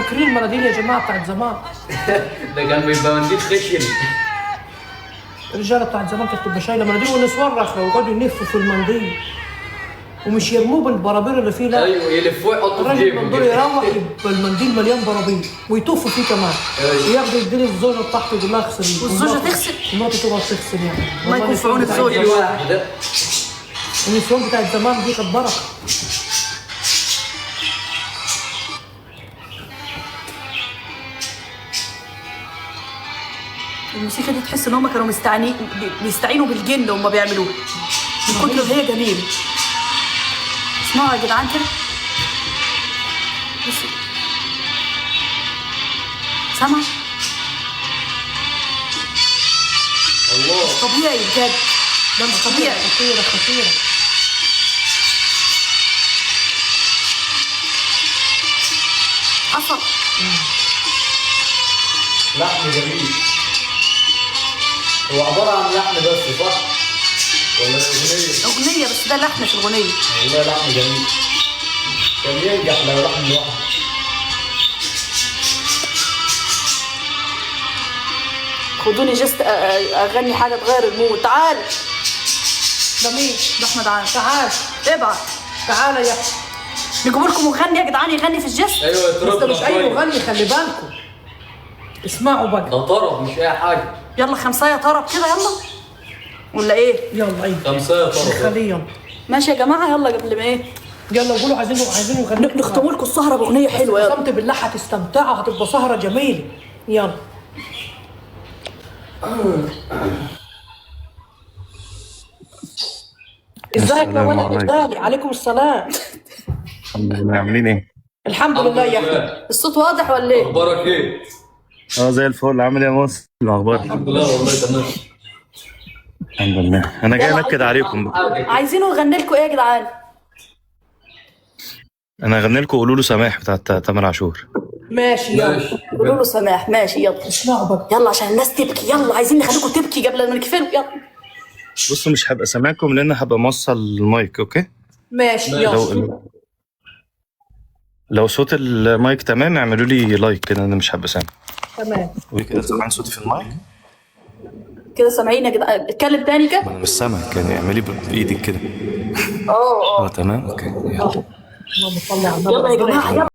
فاكرين المناديل يا جماعه بتاعت زمان؟ ده كان بيبقى منديل خشن. الرجاله بتاعت زمان كانت تبقى شايله مناديل والنسوان رخرة ويقعدوا يلفوا في المنديل ومش يرموه بالبرابير اللي فيه، لا ايوه يلفوه يحطوا في الراجل جيبه من دول يروح يبقى المنديل مليان برابير ويطفوا فيه كمان. أيوة. وياخدوا يديله الزوجه بتاعته يقول لها اغسلي، والزوجة تغسل؟ مراته تقعد تغسل يعني. الله يكون في عون الزوجة. ده النسوان بتاعت زمان دي كانت بركه. الموسيقى دي تحس ان هم كانوا بيستعينوا بالجن وهم بيعملوها من كتر ما هي جميله. اسمعوا يا جدعان كده، بصوا سامع؟ الله مش طبيعي بجد، ده مش طبيعي. خطيره خطيره. حصل. لحن جميل. هو عبارة عن لحن بس صح؟ ولا أغنية؟ اغنيه بس ده لحن في الاغنيه. والله لحن جميل. كان ينجح لو لحن لوحده. خدوني جست اغني حاجه تغير المود. تعال. ده مين؟ ده احمد عامر. تعال ابعت. تعال يا اخي. نجيب لكم مغني يا جدعان يغني في الجست. ايوه بس ده يتربى مش اي مغني، خلي بالكم. اسمعوا بقى. ده طرب مش اي حاجة. يلا خمسايه طرب كده يلا، ولا ايه؟ يلا ايوه خمسة طرب. خليه يلا. ماشي يا جماعه يلا قبل ما ايه يلا قولوا عايزين يغنوا. نختم لكم السهره باغنيه حلوه. يلا قسمت بالله هتستمتعوا، هتبقى سهره جميله. يلا. ازيك يا ولد غالي؟ عليكم السلام. الحمد لله. عاملين ايه؟ الحمد لله يا اخي. الصوت واضح ولا ايه؟ اخبارك ايه؟ زي الفل. عامل ايه يا موسى؟ الاخبار؟ الحمد لله والله تمام. الحمد لله. انا جاي انكد عليكم بقى. عايزينه يغني لكم ايه يا جدعان؟ انا هغني لكم قولوا له سماح بتاعت تامر عاشور. ماشي يلا. ماشي. قولوا له سماح. ماشي يلا. اسمعوا بقى. يلا عشان الناس تبكي. يلا عايزين نخليكم تبكي قبل ما نقفل. يلا بصوا مش هبقى سامعكم لان هبقى موصل المايك. اوكي؟ ماشي يلا. لو صوت المايك تمام اعملوا لي لايك كده، انا مش هبقى سامع. تمام. قولي كده سامعين صوتي في المايك؟ كده سامعين يا جدعان؟ اتكلم تاني كده. ما انا مش سامعك يعني، اعملي بايدك كده. تمام اوكي يلا. اللهم صل على النبي. يلا يا جماعه يلا.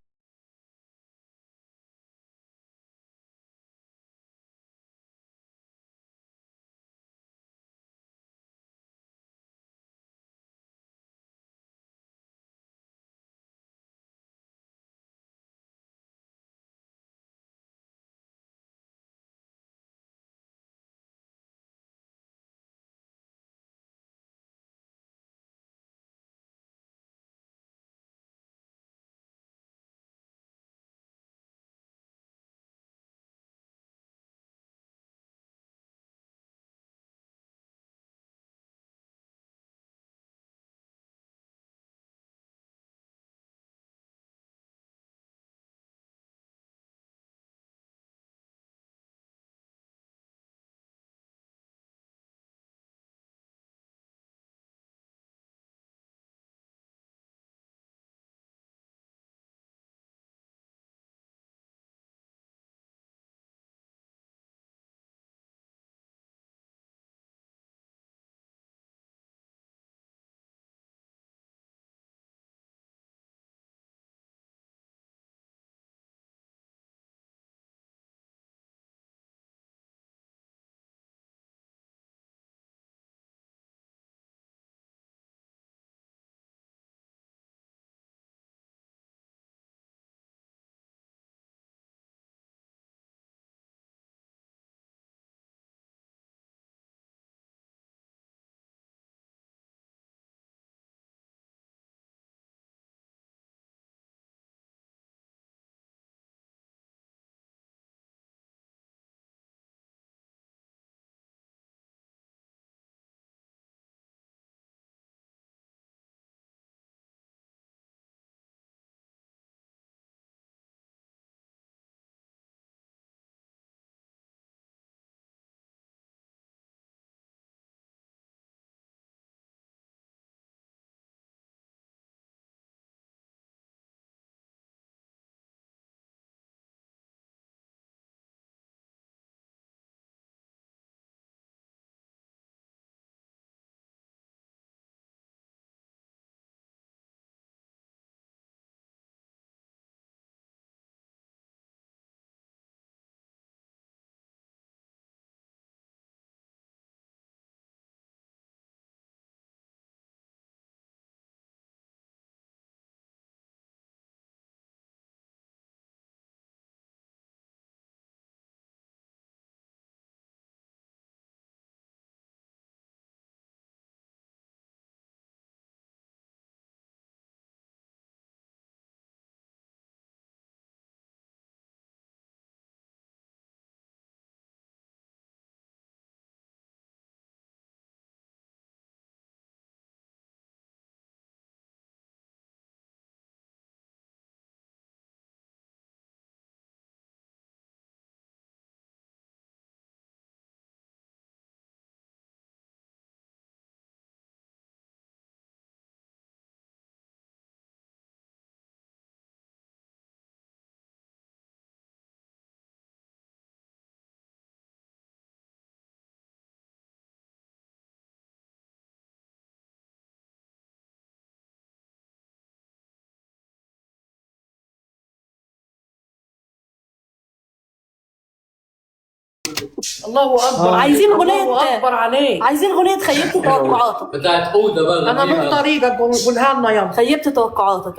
الله اكبر. عايزين الله اكبر عليك. عايزين اغنيه خيبت توقعاتك بتاعت حوده بقى. انا من طريقك قولها لنا يلا. خيبت توقعاتك.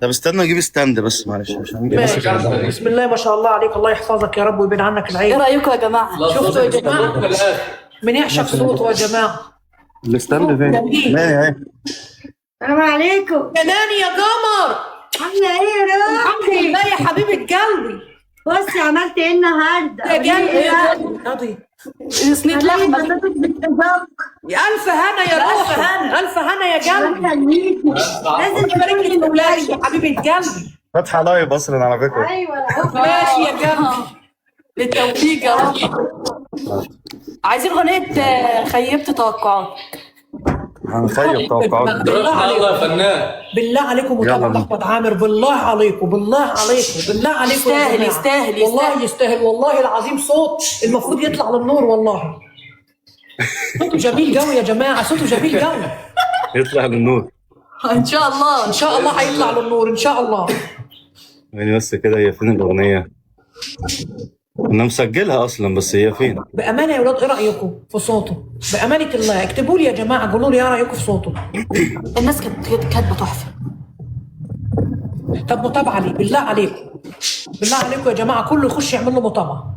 طب استنى اجيب ستاند بس معلش مش هنجيب. ماشي. بسم الله ما شاء الله عليك، الله يحفظك يا رب ويبعد عنك ايه العين. رايكم يا جماعه؟ شفتوا يا جماعه؟ من يعشق صوته يا جماعه. الستاند فين؟ اهي. السلام عليكم. يا ناني يا قمر، عاملة ايه يا الحمد روحي؟ لله يا حبيبه قلبي. بصي عملت ايه النهارده؟ يا قلبي ناضي. صينيه لحمه. يا الف هنا يا روحي. الف هنا يا قلبي. لازم يبارك لك في ولادك يا حبيبه قلبي. فاتحه لايف اصلا على فكره. ايوه ماشي يا قلبي. بالتوفيق يا رب. عايزين اغنيه خيبت توقعاتك. هنخيب توقعات. الله يا فنان. بالله عليكم وطبعا احمد عامر، بالله عليكم بالله عليكم بالله عليكم. يستاهل يستاهل والله يستاهل والله العظيم. صوت المفروض يطلع للنور والله. صوته جميل قوي يا جماعه، صوته جميل قوي. يطلع للنور ان شاء الله ان شاء الله هيطلع للنور ان شاء الله. يعني بس كده. هي فين الاغنيه؟ انا مسجلها اصلا بس هي فين؟ بامانه يا ولاد ايه رايكم في صوته؟ بامانه الله اكتبوا لي يا جماعه، قولوا لي ايه رايكم في صوته. الناس كانت كاتبه تحفه. طب متابعه لي بالله عليكم، بالله عليكم يا جماعه كله يخش يعمل له متابعه.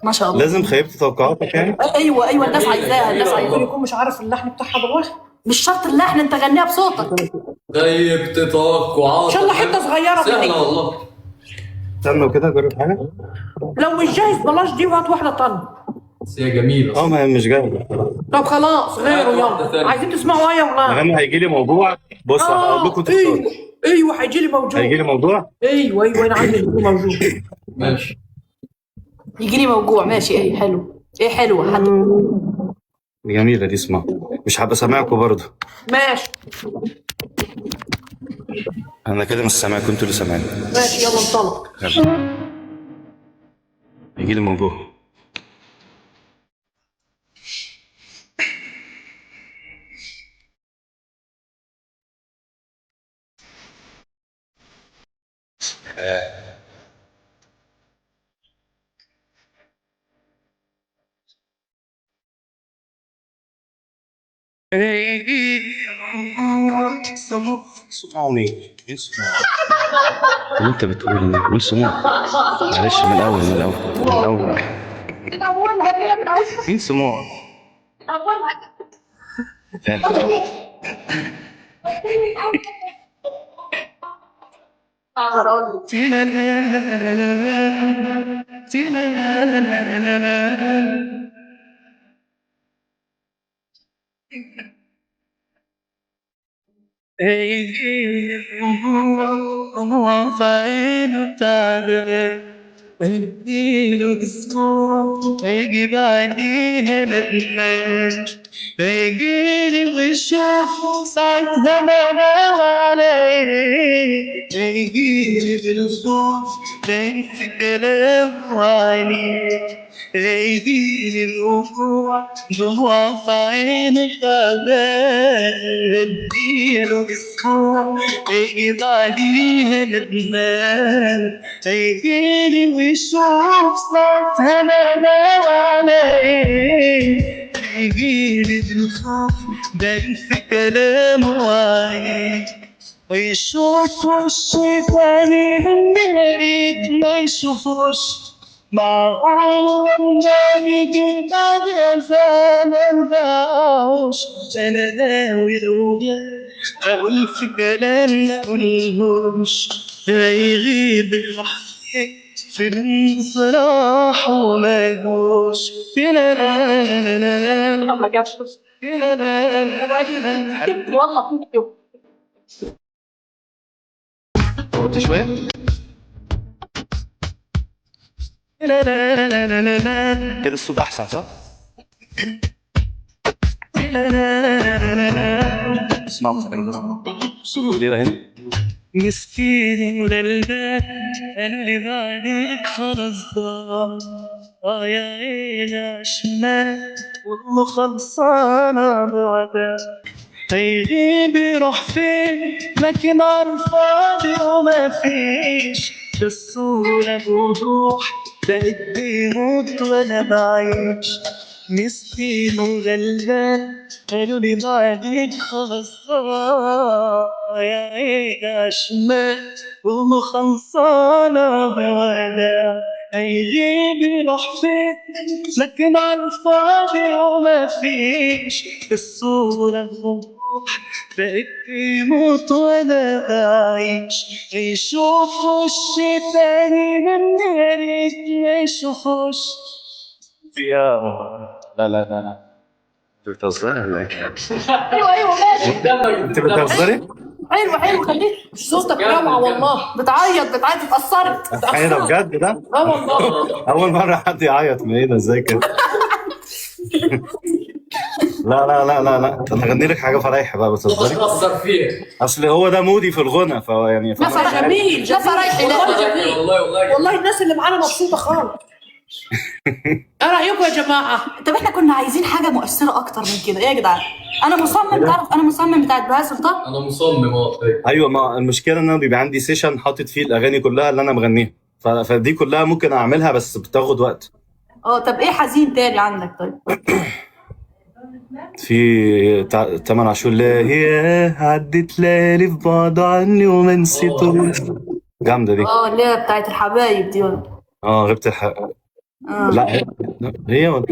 ما شاء الله. لازم خيبت توقعاتك يعني؟ ايوه الناس عايزاها، الناس ممكن عايزاها. يكون مش عارف اللحن بتاعها بالواحد. مش شرط اللحن، انت غنيها بصوتك. خيبت توقعاتك. ان شاء الله حته صغيره سهله مني. والله. استنوا كده جرب حاجه. لو مش جاهز بلاش دي وهات واحده طن. بس هي جميله. ما هي مش جايه. طب خلاص غيره يلا. عايزين تسمعوا ايه يا ولاد؟ انا هيجي لي موضوع. بص هقول لكم تختاروا. ايوه هيجي لي موجود. هيجي لي موضوع. ايوه انا عندي موجود. ماشي. يجي لي موجوع. ماشي. ايه حلو. ايه حلوه حد. جميله دي اسمها. مش هبقى سامعكم برضه. ماشي انا كده مش سامعكم، انتوا اللي سامعيني. ماشي يلا انطلق. هيجي لي موضوع. سمعوني. اللي انت بتقول قول سموع. معلش من الاول. مين سموع؟ يجي بعديها الأجمل فيجيلي وشاف ساعة زمان عليه يجيلي بالخوف في كلام عليه يجيلي الوقوع جوا في عينك أمان اديله بالخوف يجي بعديها الأجمل فيجيلي ويشوف صوت أنا عليه يجيلي بالخوف باين في كلامه عليه ويشوف وشي تاني منك ما يشوفوش معقول ما يجي بعد زمان بعوش أنا ناوي لو أقول في كلام ما أقولهوش هيغيب الوحيد في الانصراح وما يجوش لا لا لا لا ما جابش. لا لا والله قلت شوية. لا لا لا لا لا لا كده الصوت أحسن صح؟ لا لا لا لا لا اسمعوا صوت ليه هنا؟ مسكين وللبال اللي بعدك خلاص ضاع يا عيني شمال والله خلصانة بعدك هيغيب يروح فين لكن عالفاضي وما فيش بالصورة بوضوح بقيت بيموت وانا بعيش، مسكين وغلبان قالوا لي ضاعت خلاص يا عيني شمال ومخلصانة بوداع، هيجيب روح فين لكن على الفاضي وما فيش الصورة وضوح، بقيت بيموت وانا بعيش، يشوف وشي تاني من غيرك يشوف وشي يا لا لا لا لا انت بتهزري ولا ايه؟ ايوه ماشي. انت بتهزري؟ حلو خليك صوتك روعه والله. بتعيط اتأثرت. ايه ده بجد ده؟ اه والله. أول مرة حد يعيط من ايه ده ازاي كده؟ لا لا لا لا لا انا هغني لك حاجة فرايحة بقى بتهزري؟ تأثر فيه. اصل هو ده مودي في الغنى فهو يعني لا جميل لا فرايحي لا والله والله والله الناس اللي معانا مبسوطه خالص. ايه رايكم يا جماعه؟ طب احنا كنا عايزين حاجه مؤثره اكتر من كده. ايه يا جدعان؟ انا مصمم، تعرف انا مصمم بتاعت بهاء سلطان. انا مصمم ايوه ما المشكلة ان انا بيبقى عندي سيشن حاطط فيه الاغاني كلها اللي انا مغنيها فدي كلها ممكن اعملها بس بتاخد وقت. طب ايه حزين تاني عندك طيب؟ في تامر عاشور لا هي عدت ليالي في بعض عني وما نسيتوش، جامدة دي. اللي هي بتاعت الحبايب دي ولا؟ غبت الحق. لا هي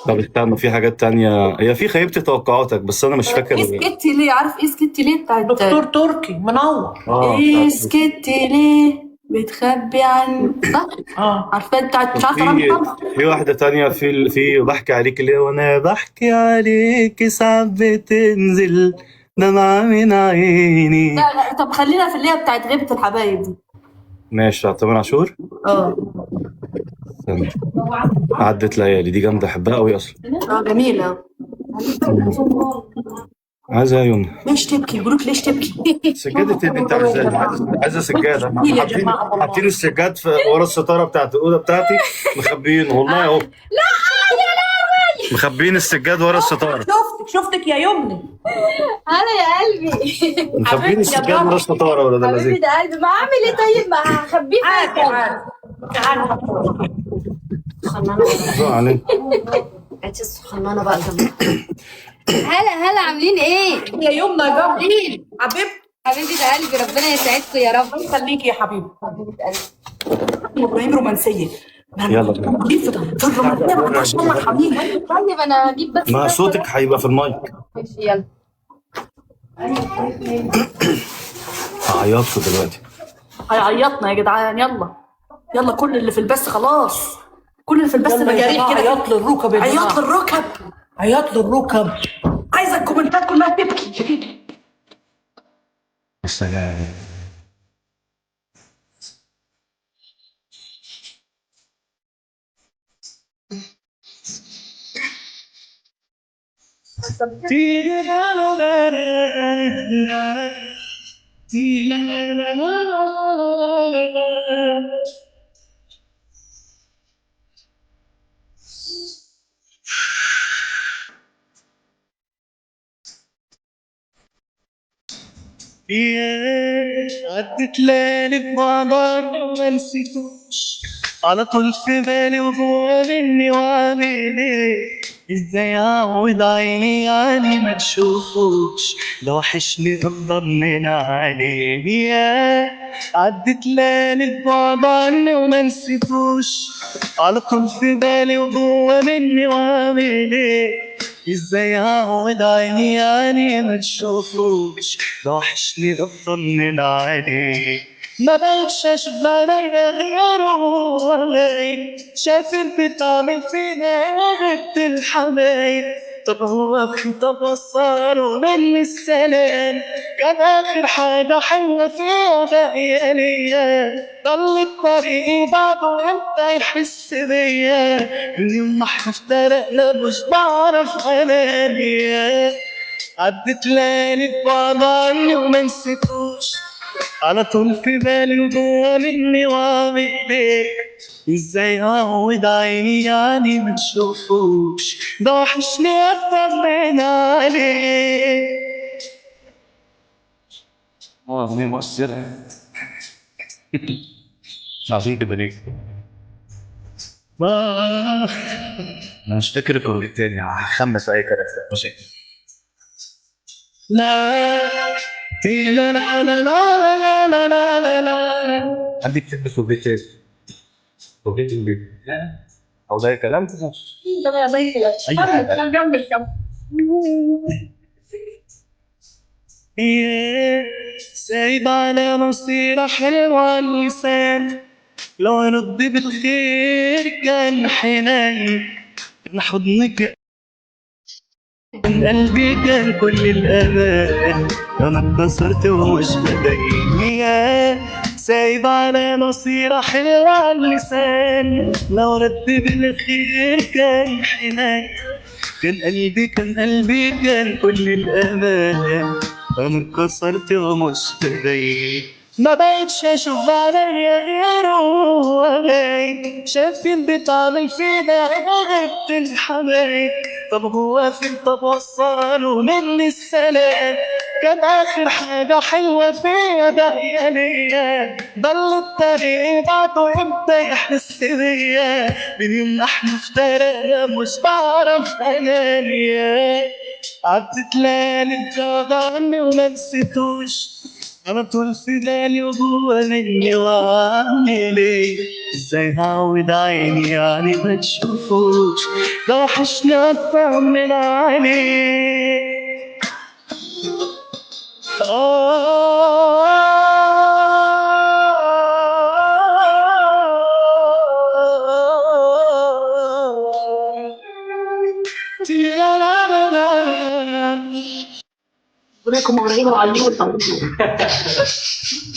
طب استنى في حاجات تانية، هي في خيبت توقعاتك بس انا مش فاكر. ايه سكتي ليه؟ عارف ايه سكتي ليه بتاعت دكتور تركي منور. ايه سكتي ليه بتخبي عن صح؟ عارفه بتاعت مش عارفه رامي طبعا. في واحدة تانية في بحكي عليك ليه وانا بحكي عليك ساعات بتنزل دمعة من عيني. لا طب خلينا في اللي هي بتاعت غيبة الحبايب دي. ماشي بتاع تامر عاشور. استنى. عدت ليالي دي جامدة احبها قوي اصلا. جميلة. عايزة يا يوم ليش تبكي؟ يقولوك ليش تبكي؟ سجادة ايه بتاع ازاي؟ عايزة سجادة حاطين السجاد في ورا الستارة بتاعت الأوضة بتاعتي مخبيين والله اهو. لا يا لهوي مخبيين السجاد ورا الستارة. شفتك يا يمني. هلا يا قلبي. مخبيين السجاد ورا الستارة ولا ده حبيبي لذيذ؟ ده قلبي، ما اعمل ايه طيب؟ ما هخبيه تعالى الصخنانه بقى جنبي. هلا عاملين ايه؟ يا يمنى يا جميل حبيبتي. حبيبي ده قلبي، ربنا يسعدكم يا رب. خليكي يا حبيبي. حبيبه قلبي. ابراهيم رومانسية. يلا في الرومانسية ما شاء الله حبيبي. طيب انا هجيب بس ما صوتك هيبقى في المايك. ماشي يلا. هعيطكوا دلوقتي. هيعيطنا يا جدعان. يلا كل اللي في البث خلاص. كل اللي في البث مجاريح كده. عياط للركب يا جماعه. عياط للركب. عياط للركب. عايزة الكومنتات كلها تبكي. السلام. عدت ليالي بمعبر ما نسيتوش، على طول في بالي وجوا مني وعامل ايه، ازاي اعود عيني يعني ما تشوفوش، لو وحشني اطمن عليه. يا عدت ليالي ببعد عني وما نسيتوش، على طول في بالي وجوا مني وعامل ايه، ازاي اعود عيني يعني ما تشوفوش، لو وحشني اطمن عليه. ما بقتش اشوف عليا غيره ولا ايه، شايف انت بتعمل فينا غبت الحبايب، طب هو في تبصره مني السلام، كان اخر حاجة حلوة فيها باقية ليا، ضل طريقي بعده امتى يحس بيا، اليوم ما احنا افترقنا مش بعرف اناني، عدت ليالي ببعد عني وما نسيتوش، على طول في بالي وجوا مني وعامل ايه، ازاي اعود عيني يعني ما تشوفوش، ده وحشني اطمن عليه. أغنية مؤثرة. عظيم كده ليه؟ انا مش فاكر الكوبليه التاني، هخمس اي كلام مش لا لا لا لا لا لا لا لا. عندي كتاب كوبليه تاني، كوبليه البيت او ده كلام اي حاجه. سايب على مصيرة حلوة اللسان، لو رد بالخير كان حنين، من حضنك من قلبي كان كل الأمان، أنا اتكسرت ومش بدين. يا سايب على مصيرة حلوة اللسان، لو رد بالخير كان حنين، كان قلبي كان كل الأمان، أنا اتكسرت ومش بدين. ما بقتش اشوف عليا غيره وغايب، شاف البيت عامل فينا غبت الحبايب. طب هو فين؟ طب وصله مني السلام، كان اخر حاجة حلوة فيا باقية ليا، ده اللي الطريق بعده امتى يحس بيا، من يوم ما احنا افترقنا مش بعرف انا ليا. عدت ليالي بعد عني وما نسيتوش، أنا طول في بالي وجوا مني وأعمل إيه؟ إزاي هعود عيني يعني ما تشوفوش، ده وحشني أطمن عليه.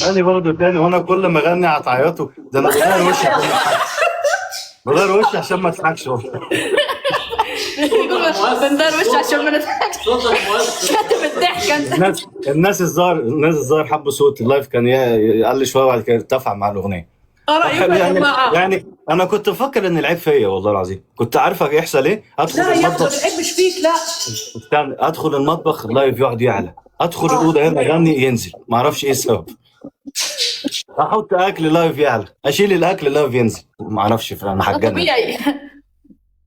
أنا برضه تاني، وأنا كل ما أغني هتعيطوا، ده أنا بغير وشي عشان ما أضحكش. بغير وشي عشان ما أضحكش والله. بندروش عشان ما نضحكش. شاتم الضحك انت. الناس الظاهر حبوا صوت اللايف، كان يقل شويه وبعد كده ارتفع مع الاغنيه. رايكم يا جماعه؟ يعني انا كنت بفكر ان العيب فيا والله العظيم، كنت عارفه يحصل ايه. ادخل لا يا المطبخ، العيب مش فيك، لا استنى، ادخل المطبخ اللايف يقعد يعلى، ادخل الاوضه هنا اغني ينزل، ما اعرفش ايه السبب. احط اكل لايف يعلى، اشيل الاكل لايف ينزل، ما اعرفش، انا ده هتجنن. طبيعي.